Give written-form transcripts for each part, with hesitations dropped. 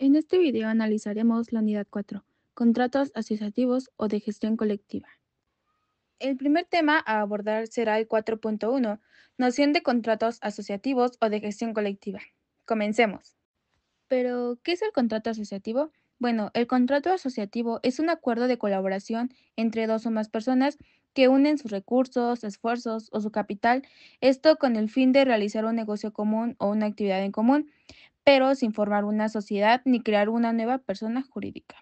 En este video analizaremos la unidad 4, contratos asociativos o de gestión colectiva. El primer tema a abordar será el 4.1, noción de contratos asociativos o de gestión colectiva. Comencemos. Pero, ¿qué es el contrato asociativo? Bueno, el contrato asociativo es un acuerdo de colaboración entre dos o más personas que unen sus recursos, esfuerzos o su capital, esto con el fin de realizar un negocio común o una actividad en común, pero sin formar una sociedad ni crear una nueva persona jurídica.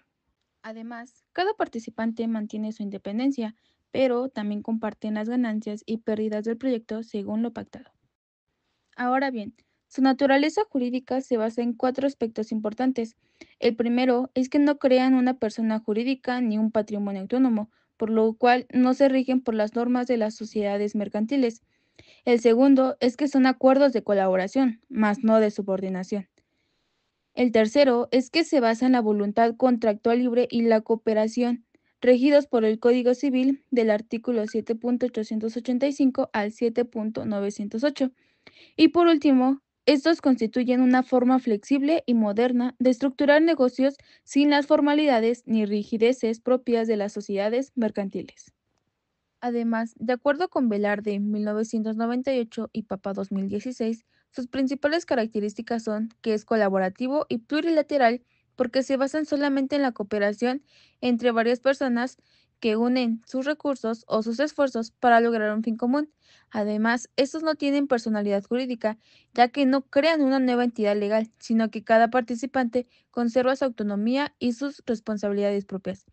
Además, cada participante mantiene su independencia, pero también comparten las ganancias y pérdidas del proyecto según lo pactado. Ahora bien, su naturaleza jurídica se basa en cuatro aspectos importantes. El primero es que no crean una persona jurídica ni un patrimonio autónomo, por lo cual no se rigen por las normas de las sociedades mercantiles. El segundo es que son acuerdos de colaboración, más no de subordinación. El tercero es que se basa en la voluntad contractual libre y la cooperación, regidos por el Código Civil del artículo 7.885 al 7.908. Y por último, estos constituyen una forma flexible y moderna de estructurar negocios sin las formalidades ni rigideces propias de las sociedades mercantiles. Además, de acuerdo con Velarde 1998 y Papa 2016, sus principales características son que es colaborativo y plurilateral porque se basan solamente en la cooperación entre varias personas que unen sus recursos o sus esfuerzos para lograr un fin común. Además, estos no tienen personalidad jurídica, ya que no crean una nueva entidad legal, sino que cada participante conserva su autonomía y sus responsabilidades propias.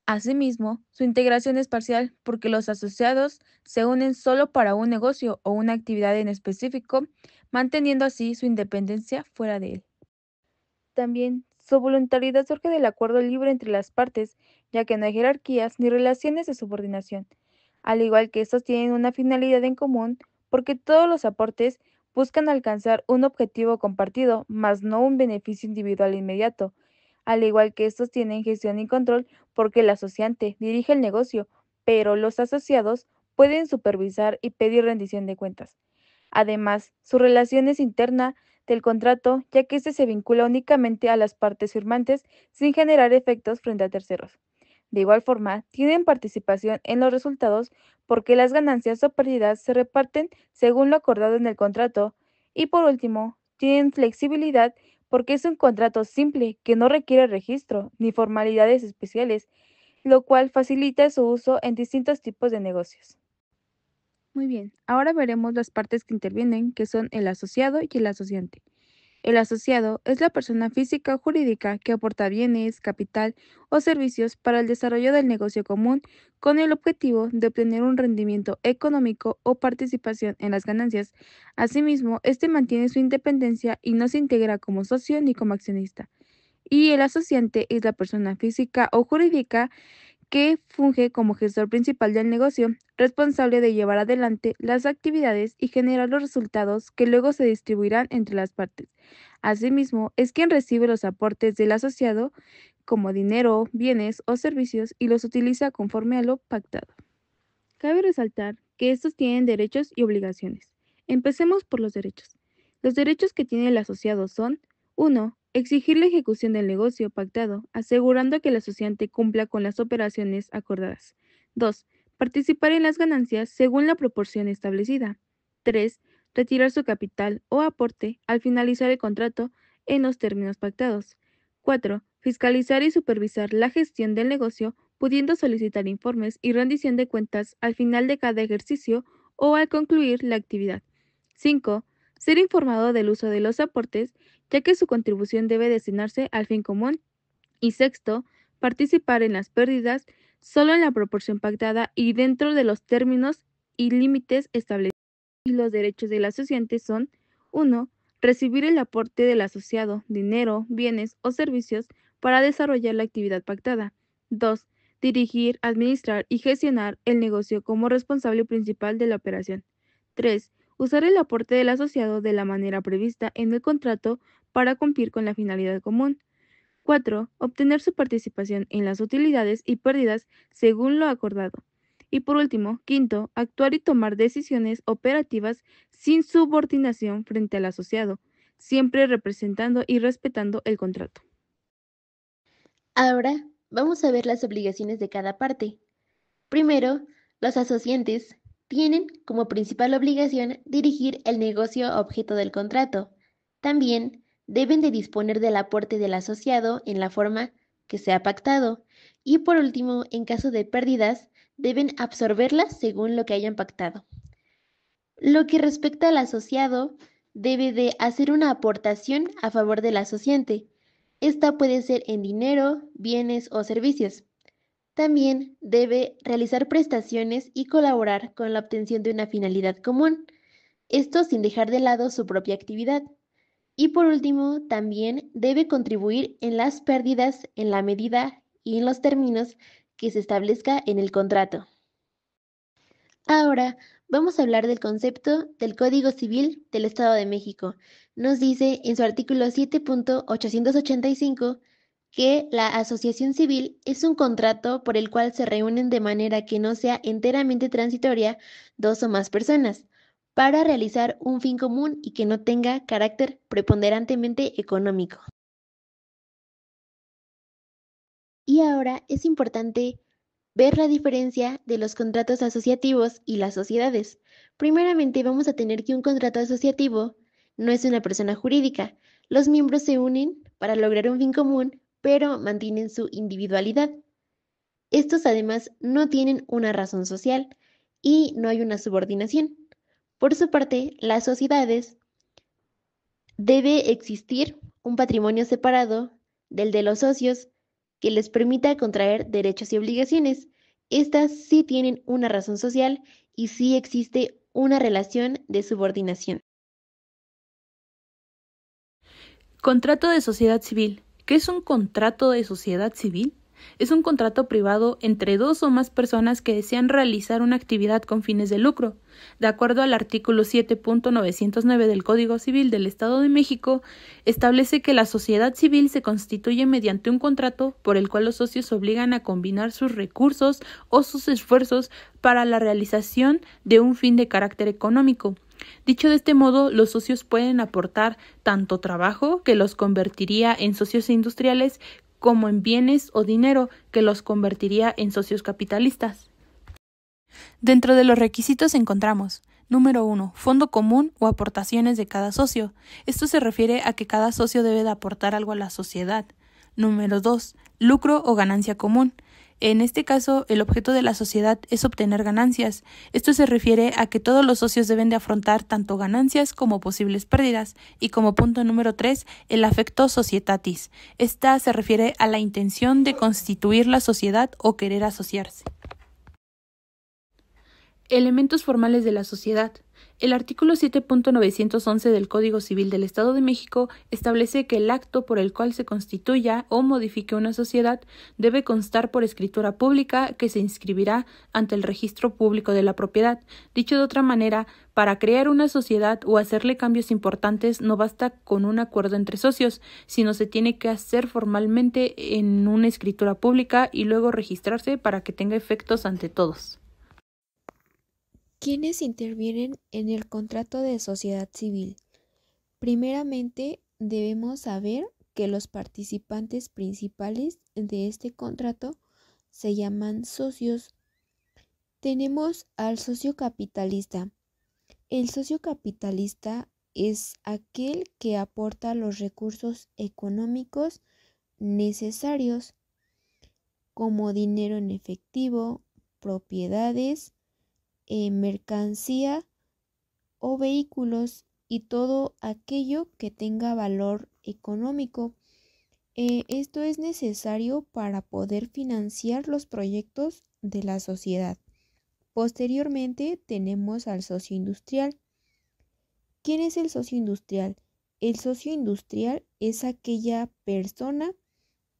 Asimismo, su integración es parcial porque los asociados se unen solo para un negocio o una actividad en específico, manteniendo así su independencia fuera de él. También, su voluntariedad surge del acuerdo libre entre las partes, ya que no hay jerarquías ni relaciones de subordinación, al igual que estos tienen una finalidad en común porque todos los aportes buscan alcanzar un objetivo compartido, más no un beneficio individual inmediato, al igual que estos tienen gestión y control porque el asociante dirige el negocio, pero los asociados pueden supervisar y pedir rendición de cuentas. Además, su relación es interna del contrato, ya que éste se vincula únicamente a las partes firmantes sin generar efectos frente a terceros. De igual forma, tienen participación en los resultados porque las ganancias o pérdidas se reparten según lo acordado en el contrato. Y por último, tienen flexibilidad porque es un contrato simple que no requiere registro ni formalidades especiales, lo cual facilita su uso en distintos tipos de negocios. Muy bien, ahora veremos las partes que intervienen, que son el asociado y el asociante. El asociado es la persona física o jurídica que aporta bienes, capital o servicios para el desarrollo del negocio común con el objetivo de obtener un rendimiento económico o participación en las ganancias. Asimismo, este mantiene su independencia y no se integra como socio ni como accionista. Y el asociante es la persona física o jurídica que funge como gestor principal del negocio, responsable de llevar adelante las actividades y generar los resultados que luego se distribuirán entre las partes. Asimismo, es quien recibe los aportes del asociado, como dinero, bienes o servicios, y los utiliza conforme a lo pactado. Cabe resaltar que estos tienen derechos y obligaciones. Empecemos por los derechos. Los derechos que tiene el asociado son: 1. Exigir la ejecución del negocio pactado, asegurando que el asociante cumpla con las operaciones acordadas. 2. Participar en las ganancias según la proporción establecida. 3. Retirar su capital o aporte al finalizar el contrato en los términos pactados. 4. Fiscalizar y supervisar la gestión del negocio, pudiendo solicitar informes y rendición de cuentas al final de cada ejercicio o al concluir la actividad. 5. Ser informado del uso de los aportes, ya que su contribución debe destinarse al fin común. Y sexto, participar en las pérdidas solo en la proporción pactada y dentro de los términos y límites establecidos. Y los derechos del asociante son: 1. Recibir el aporte del asociado, dinero, bienes o servicios para desarrollar la actividad pactada. 2. Dirigir, administrar y gestionar el negocio como responsable principal de la operación. 3. Usar el aporte del asociado de la manera prevista en el contrato para cumplir con la finalidad común. 4. Obtener su participación en las utilidades y pérdidas según lo acordado. Y por último, quinto, actuar y tomar decisiones operativas sin subordinación frente al asociado, siempre representando y respetando el contrato. Ahora vamos a ver las obligaciones de cada parte. Primero, los asociantes tienen como principal obligación dirigir el negocio objeto del contrato. También deben de disponer del aporte del asociado en la forma que se ha pactado. Y por último, en caso de pérdidas, deben absorberlas según lo que hayan pactado. Lo que respecta al asociado, debe de hacer una aportación a favor del asociante. Esta puede ser en dinero, bienes o servicios. También debe realizar prestaciones y colaborar con la obtención de una finalidad común, esto sin dejar de lado su propia actividad. Y por último, también debe contribuir en las pérdidas en la medida y en los términos que se establezca en el contrato. Ahora vamos a hablar del concepto del Código Civil del Estado de México. Nos dice en su artículo 7.885 que la asociación civil es un contrato por el cual se reúnen de manera que no sea enteramente transitoria dos o más personas para realizar un fin común y que no tenga carácter preponderantemente económico. Y ahora es importante ver la diferencia de los contratos asociativos y las sociedades. Primeramente, vamos a tener que un contrato asociativo no es una persona jurídica. Los miembros se unen para lograr un fin común, pero mantienen su individualidad. Estos además no tienen una razón social y no hay una subordinación. Por su parte, las sociedades debe existir un patrimonio separado del de los socios que les permita contraer derechos y obligaciones. Estas sí tienen una razón social y sí existe una relación de subordinación. Contrato de sociedad civil. ¿Qué es un contrato de sociedad civil? Es un contrato privado entre dos o más personas que desean realizar una actividad con fines de lucro. De acuerdo al artículo 7.909 del Código Civil del Estado de México, establece que la sociedad civil se constituye mediante un contrato por el cual los socios se obligan a combinar sus recursos o sus esfuerzos para la realización de un fin de carácter económico. Dicho de este modo, los socios pueden aportar tanto trabajo, que los convertiría en socios industriales, como en bienes o dinero, que los convertiría en socios capitalistas. Dentro de los requisitos encontramos: número 1. Fondo común o aportaciones de cada socio. Esto se refiere a que cada socio debe de aportar algo a la sociedad. Número 2. Lucro o ganancia común. En este caso, el objeto de la sociedad es obtener ganancias. Esto se refiere a que todos los socios deben de afrontar tanto ganancias como posibles pérdidas. Y como punto número 3, el affectio societatis. Esta se refiere a la intención de constituir la sociedad o querer asociarse. Elementos formales de la sociedad. El artículo 7.911 del Código Civil del Estado de México establece que el acto por el cual se constituya o modifique una sociedad debe constar por escritura pública que se inscribirá ante el Registro Público de la Propiedad. Dicho de otra manera, para crear una sociedad o hacerle cambios importantes no basta con un acuerdo entre socios, sino se tiene que hacer formalmente en una escritura pública y luego registrarse para que tenga efectos ante todos. ¿Quiénes intervienen en el contrato de sociedad civil? Primeramente, debemos saber que los participantes principales de este contrato se llaman socios. Tenemos al socio capitalista. El socio capitalista es aquel que aporta los recursos económicos necesarios, como dinero en efectivo, propiedades, mercancía o vehículos y todo aquello que tenga valor económico. Esto es necesario para poder financiar los proyectos de la sociedad. Posteriormente tenemos al socio industrial. ¿Quién es el socio industrial? El socio industrial es aquella persona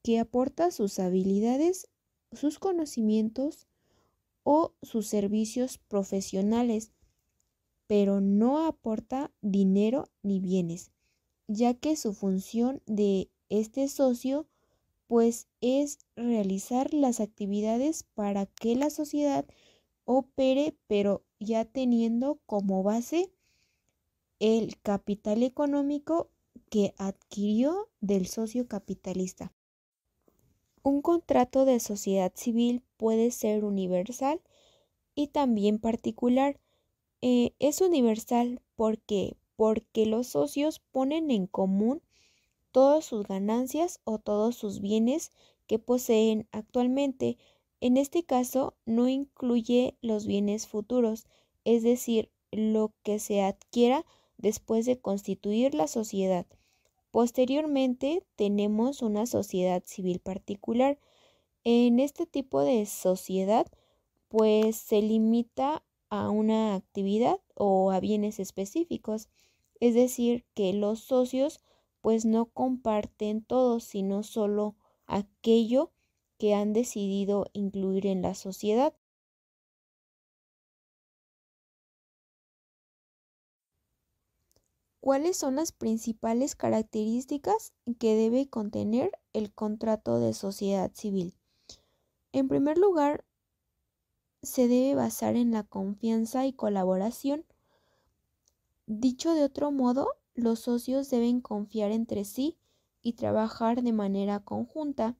que aporta sus habilidades, sus conocimientos o sus servicios profesionales, pero no aporta dinero ni bienes, ya que su función de este socio pues es realizar las actividades para que la sociedad opere, pero ya teniendo como base el capital económico que adquirió del socio capitalista. Un contrato de sociedad civil puede ser universal y también particular. Es universal porque los socios ponen en común todas sus ganancias o todos sus bienes que poseen actualmente. En este caso, no incluye los bienes futuros, es decir, lo que se adquiera después de constituir la sociedad. Posteriormente, tenemos una sociedad civil particular. En este tipo de sociedad, pues se limita a una actividad o a bienes específicos, es decir, que los socios pues no comparten todo, sino solo aquello que han decidido incluir en la sociedad. ¿Cuáles son las principales características que debe contener el contrato de sociedad civil? En primer lugar, se debe basar en la confianza y colaboración. Dicho de otro modo, los socios deben confiar entre sí y trabajar de manera conjunta,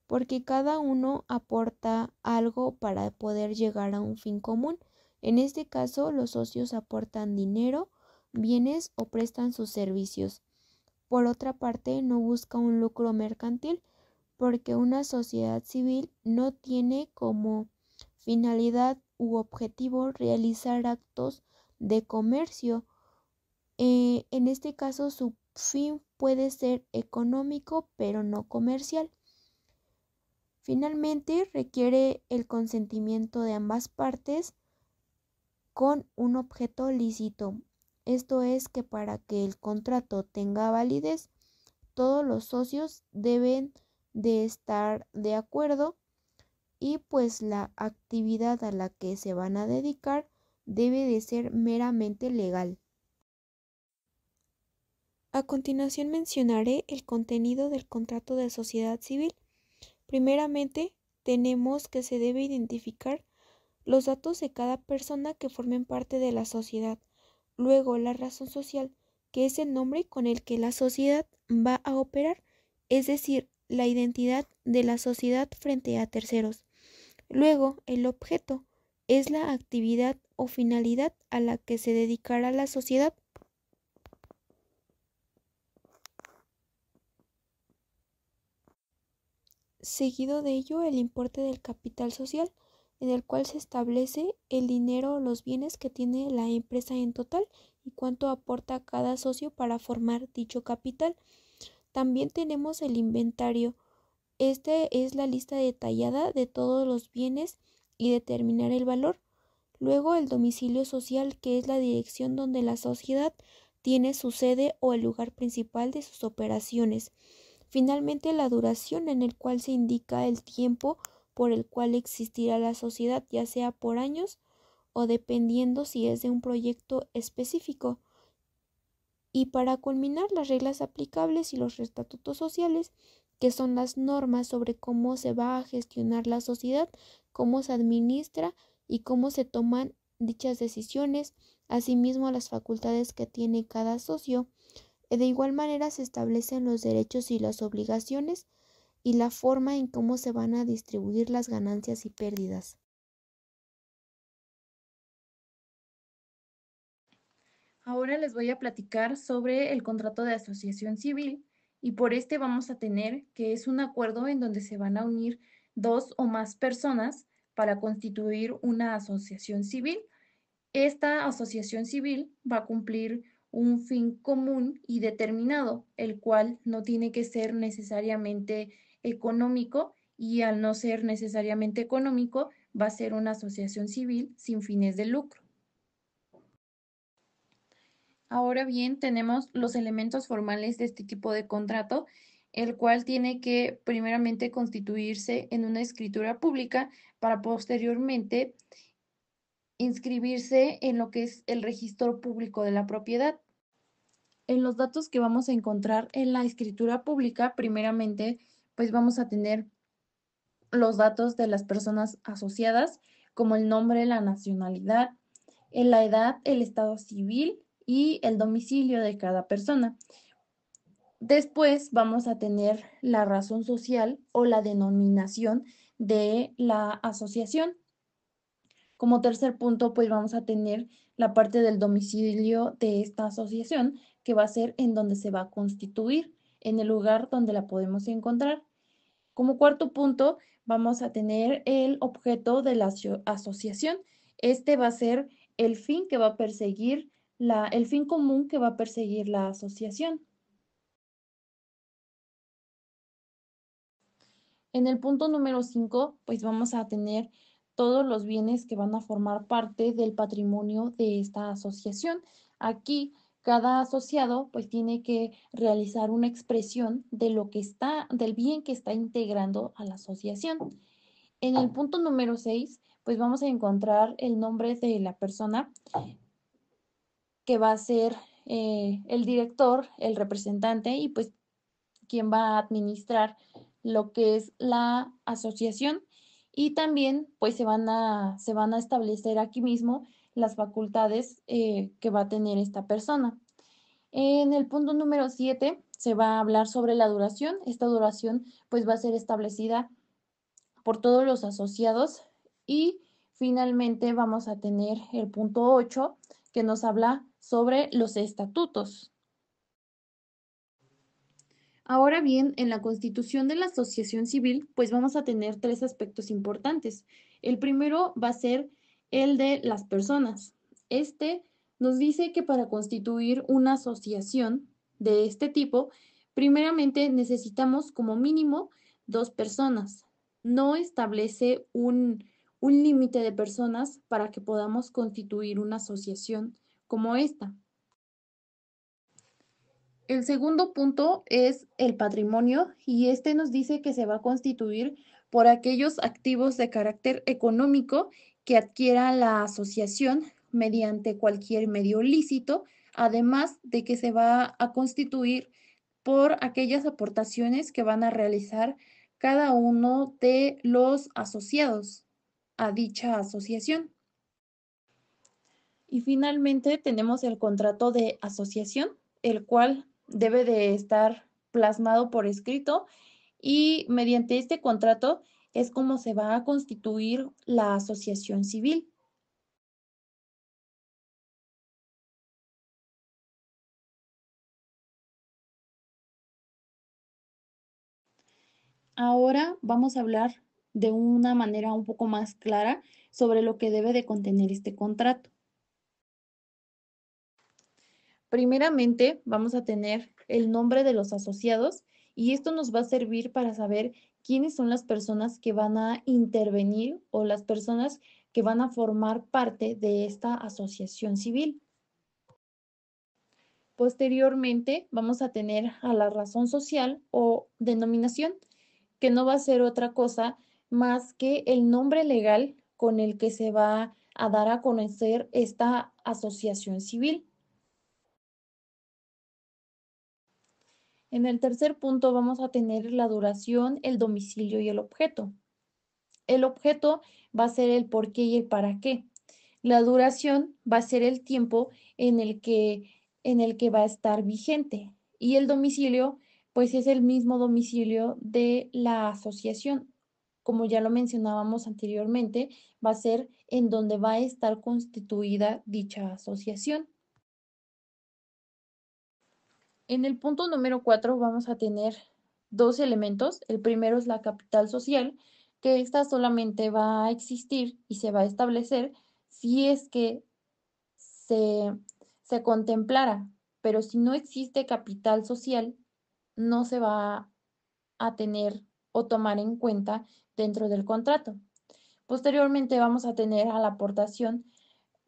porque cada uno aporta algo para poder llegar a un fin común. En este caso, los socios aportan dinero, bienes o prestan sus servicios. Por otra parte, no busca un lucro mercantil, porque una sociedad civil no tiene como finalidad u objetivo realizar actos de comercio. En este caso, su fin puede ser económico, pero no comercial. Finalmente, requiere el consentimiento de ambas partes con un objeto lícito. Esto es que para que el contrato tenga validez, todos los socios deben de estar de acuerdo y pues la actividad a la que se van a dedicar debe de ser meramente legal. A continuación mencionaré el contenido del contrato de sociedad civil. Primeramente, tenemos que se debe identificar los datos de cada persona que formen parte de la sociedad. Luego, la razón social, que es el nombre con el que la sociedad va a operar, es decir, la identidad de la sociedad frente a terceros. Luego, el objeto es la actividad o finalidad a la que se dedicará la sociedad. Seguido de ello, el importe del capital social, en el cual se establece el dinero o los bienes que tiene la empresa en total y cuánto aporta cada socio para formar dicho capital. También tenemos el inventario. Este es la lista detallada de todos los bienes y determinar el valor. Luego el domicilio social, que es la dirección donde la sociedad tiene su sede o el lugar principal de sus operaciones. Finalmente, la duración, en el cual se indica el tiempo por el cual existirá la sociedad, ya sea por años o dependiendo si es de un proyecto específico. Y para culminar, las reglas aplicables y los estatutos sociales, que son las normas sobre cómo se va a gestionar la sociedad, cómo se administra y cómo se toman dichas decisiones, asimismo las facultades que tiene cada socio. De igual manera se establecen los derechos y las obligaciones y la forma en cómo se van a distribuir las ganancias y pérdidas. Ahora les voy a platicar sobre el contrato de asociación civil y por este vamos a tener que es un acuerdo en donde se van a unir dos o más personas para constituir una asociación civil. Esta asociación civil va a cumplir un fin común y determinado, el cual no tiene que ser necesariamente económico y al no ser necesariamente económico va a ser una asociación civil sin fines de lucro. Ahora bien, tenemos los elementos formales de este tipo de contrato, el cual tiene que primeramente constituirse en una escritura pública para posteriormente inscribirse en lo que es el registro público de la propiedad. En los datos que vamos a encontrar en la escritura pública, primeramente, pues vamos a tener los datos de las personas asociadas, como el nombre, la nacionalidad, la edad, el estado civil y el domicilio de cada persona. Después vamos a tener la razón social o la denominación de la asociación. Como tercer punto, pues vamos a tener la parte del domicilio de esta asociación, que va a ser en donde se va a constituir, en el lugar donde la podemos encontrar. Como cuarto punto, vamos a tener el objeto de la asociación. Este va a ser el fin que va a perseguir el fin común que va a perseguir la asociación. En el punto número 5, pues vamos a tener todos los bienes que van a formar parte del patrimonio de esta asociación. Aquí cada asociado pues tiene que realizar una expresión de lo que está, del bien que está integrando a la asociación. En el punto número 6, pues vamos a encontrar el nombre de la persona que va a ser el director, el representante y pues quien va a administrar lo que es la asociación y también pues se van a establecer aquí mismo las facultades que va a tener esta persona. En el punto número 7 se va a hablar sobre la duración. Esta duración pues va a ser establecida por todos los asociados y finalmente vamos a tener el punto 8 que nos habla sobre los estatutos. Ahora bien, en la constitución de la asociación civil, pues vamos a tener tres aspectos importantes. El primero va a ser el de las personas. Este nos dice que para constituir una asociación de este tipo, primeramente necesitamos como mínimo 2 personas. No establece un límite de personas para que podamos constituir una asociación como esta. El segundo punto es el patrimonio y este nos dice que se va a constituir por aquellos activos de carácter económico que adquiera la asociación mediante cualquier medio lícito, además de que se va a constituir por aquellas aportaciones que van a realizar cada uno de los asociados a dicha asociación. Y finalmente tenemos el contrato de asociación, el cual debe de estar plasmado por escrito y mediante este contrato es como se va a constituir la asociación civil. Ahora vamos a hablar de una manera un poco más clara sobre lo que debe de contener este contrato. Primeramente, vamos a tener el nombre de los asociados y esto nos va a servir para saber quiénes son las personas que van a intervenir o las personas que van a formar parte de esta asociación civil. Posteriormente, vamos a tener a la razón social o denominación, que no va a ser otra cosa más que el nombre legal con el que se va a dar a conocer esta asociación civil. En el tercer punto vamos a tener la duración, el domicilio y el objeto. El objeto va a ser el por qué y el para qué. La duración va a ser el tiempo en el que va a estar vigente. Y el domicilio, pues es el mismo domicilio de la asociación. Como ya lo mencionábamos anteriormente, va a ser en donde va a estar constituida dicha asociación. En el punto número 4 vamos a tener dos elementos. El primero es la capital social, que esta solamente va a existir y se va a establecer si es que se, se contemplara, pero si no existe capital social, no se va a tener o tomar en cuenta dentro del contrato. Posteriormente vamos a tener a la aportación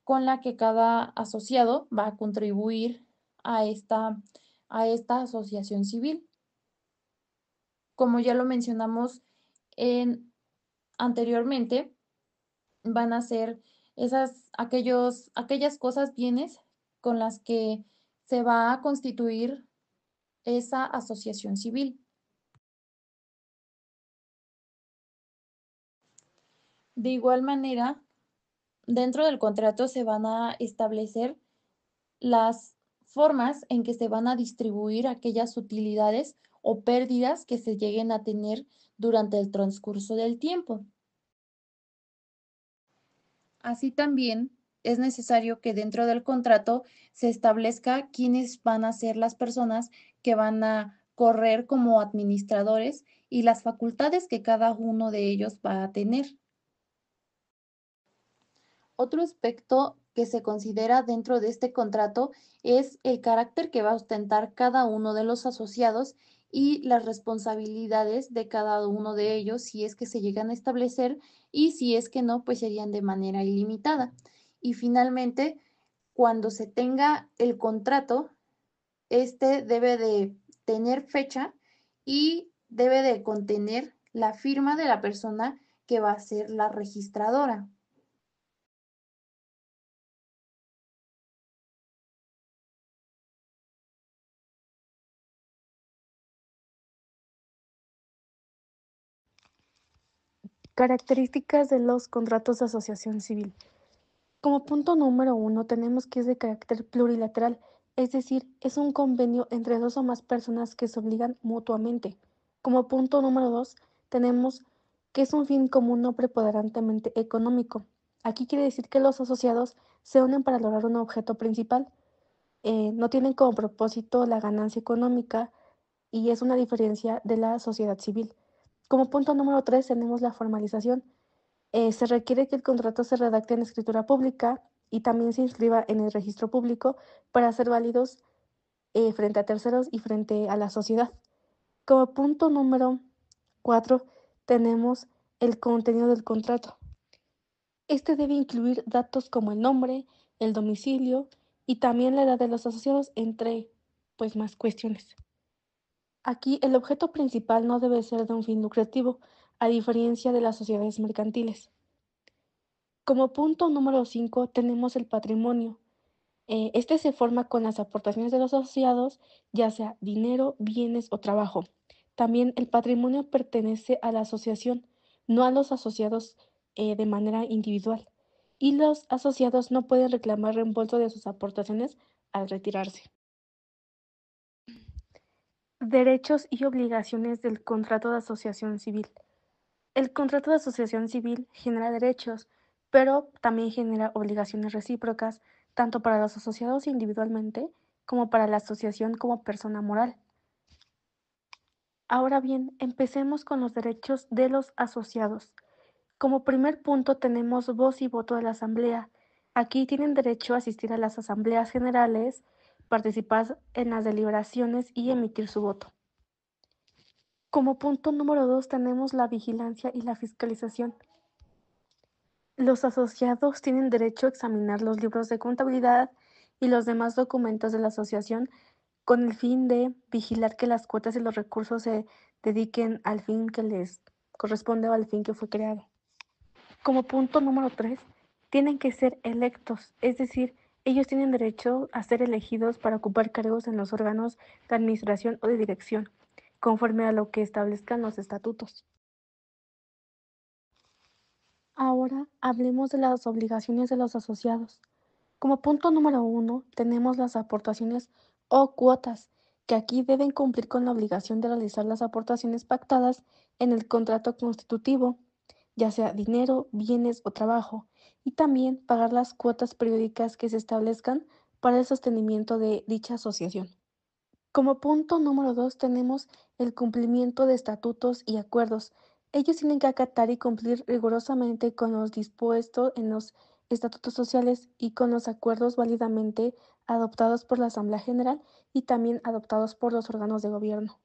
con la que cada asociado va a contribuir a a esta asociación civil. Como ya lo mencionamos anteriormente, van a ser aquellas cosas, bienes con las que se va a constituir esa asociación civil. De igual manera, dentro del contrato se van a establecer las formas en que se van a distribuir aquellas utilidades o pérdidas que se lleguen a tener durante el transcurso del tiempo. Así también es necesario que dentro del contrato se establezca quiénes van a ser las personas que van a correr como administradores y las facultades que cada uno de ellos va a tener. Otro aspecto que se considera dentro de este contrato es el carácter que va a ostentar cada uno de los asociados y las responsabilidades de cada uno de ellos si es que se llegan a establecer y si es que no, pues serían de manera ilimitada. Y finalmente, cuando se tenga el contrato, este debe de tener fecha y debe de contener la firma de la persona que va a ser la registradora. Características de los contratos de asociación civil. Como punto número 1 tenemos que es de carácter plurilateral, es decir, es un convenio entre dos o más personas que se obligan mutuamente. Como punto número 2 tenemos que es un fin común no preponderantemente económico. Aquí quiere decir que los asociados se unen para lograr un objeto principal. No tienen como propósito la ganancia económica y es una diferencia de la sociedad civil. Como punto número 3 tenemos la formalización. Se requiere que el contrato se redacte en escritura pública y también se inscriba en el registro público para ser válidos frente a terceros y frente a la sociedad. Como punto número 4 tenemos el contenido del contrato. Este debe incluir datos como el nombre, el domicilio y también la edad de los asociados, entre pues más cuestiones. Aquí el objeto principal no debe ser de un fin lucrativo, a diferencia de las sociedades mercantiles. Como punto número 5 tenemos el patrimonio. Este se forma con las aportaciones de los asociados, ya sea dinero, bienes o trabajo. También el patrimonio pertenece a la asociación, no a los asociados de manera individual. Y los asociados no pueden reclamar reembolso de sus aportaciones al retirarse. Derechos y obligaciones del contrato de asociación civil. El contrato de asociación civil genera derechos, pero también genera obligaciones recíprocas, tanto para los asociados individualmente como para la asociación como persona moral. Ahora bien, empecemos con los derechos de los asociados. Como primer punto tenemos voz y voto de la asamblea. Aquí tienen derecho a asistir a las asambleas generales, participar en las deliberaciones y emitir su voto. Como punto número 2 tenemos la vigilancia y la fiscalización. Los asociados tienen derecho a examinar los libros de contabilidad y los demás documentos de la asociación con el fin de vigilar que las cuotas y los recursos se dediquen al fin que les corresponde o al fin que fue creado. Como punto número 3, tienen que ser electos, es decir, ellos tienen derecho a ser elegidos para ocupar cargos en los órganos de administración o de dirección, conforme a lo que establezcan los estatutos. Ahora hablemos de las obligaciones de los asociados. Como punto número 1 tenemos las aportaciones o cuotas, que aquí deben cumplir con la obligación de realizar las aportaciones pactadas en el contrato constitutivo, ya sea dinero, bienes o trabajo, y también pagar las cuotas periódicas que se establezcan para el sostenimiento de dicha asociación. Como punto número 2 tenemos el cumplimiento de estatutos y acuerdos. Ellos tienen que acatar y cumplir rigurosamente con los dispuestos en los estatutos sociales y con los acuerdos válidamente adoptados por la Asamblea General y también adoptados por los órganos de gobierno.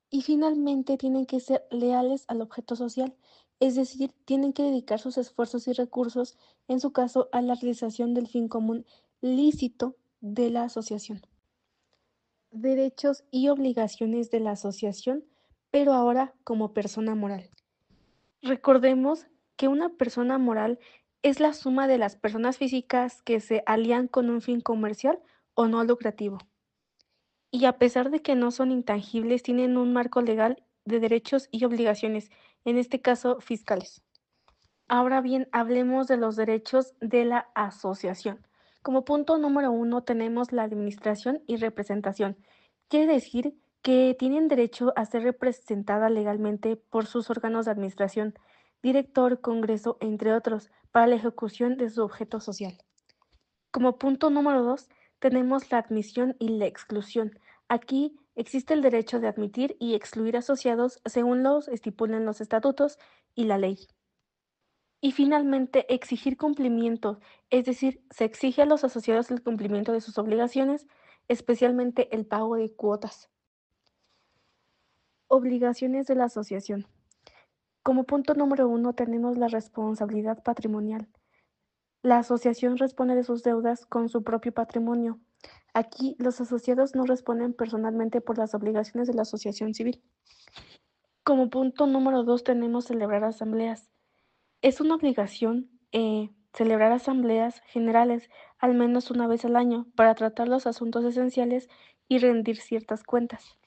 Y finalmente tienen que ser leales al objeto social, es decir, tienen que dedicar sus esfuerzos y recursos, en su caso, a la realización del fin común lícito de la asociación. Derechos y obligaciones de la asociación, pero ahora como persona moral. Recordemos que una persona moral es la suma de las personas físicas que se alían con un fin comercial o no lucrativo. Y a pesar de que no son intangibles, tienen un marco legal de derechos y obligaciones, en este caso fiscales. Ahora bien, hablemos de los derechos de la asociación. Como punto número 1 tenemos la administración y representación. Quiere decir que tienen derecho a ser representada legalmente por sus órganos de administración, director, congreso, entre otros, para la ejecución de su objeto social. Como punto número 2 tenemos la admisión y la exclusión. Aquí existe el derecho de admitir y excluir asociados según los estipulen los estatutos y la ley. Y finalmente, exigir cumplimiento, es decir, se exige a los asociados el cumplimiento de sus obligaciones, especialmente el pago de cuotas. Obligaciones de la asociación. Como punto número 1 tenemos la responsabilidad patrimonial. La asociación responde de sus deudas con su propio patrimonio. Aquí los asociados no responden personalmente por las obligaciones de la asociación civil. Como punto número 2 tenemos celebrar asambleas. Es una obligación celebrar asambleas generales al menos una vez al año para tratar los asuntos esenciales y rendir ciertas cuentas.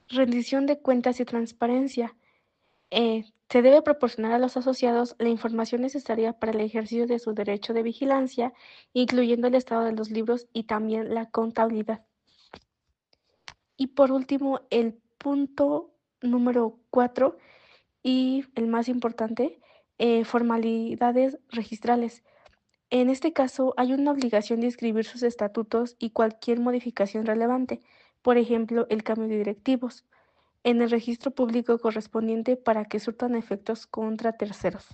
Rendición de cuentas y transparencia. Se debe proporcionar a los asociados la información necesaria para el ejercicio de su derecho de vigilancia, incluyendo el estado de los libros y también la contabilidad. Y por último, el punto número 4 y el más importante, formalidades registrales. En este caso, hay una obligación de inscribir sus estatutos y cualquier modificación relevante, por ejemplo, el cambio de directivos, en el registro público correspondiente para que surtan efectos contra terceros.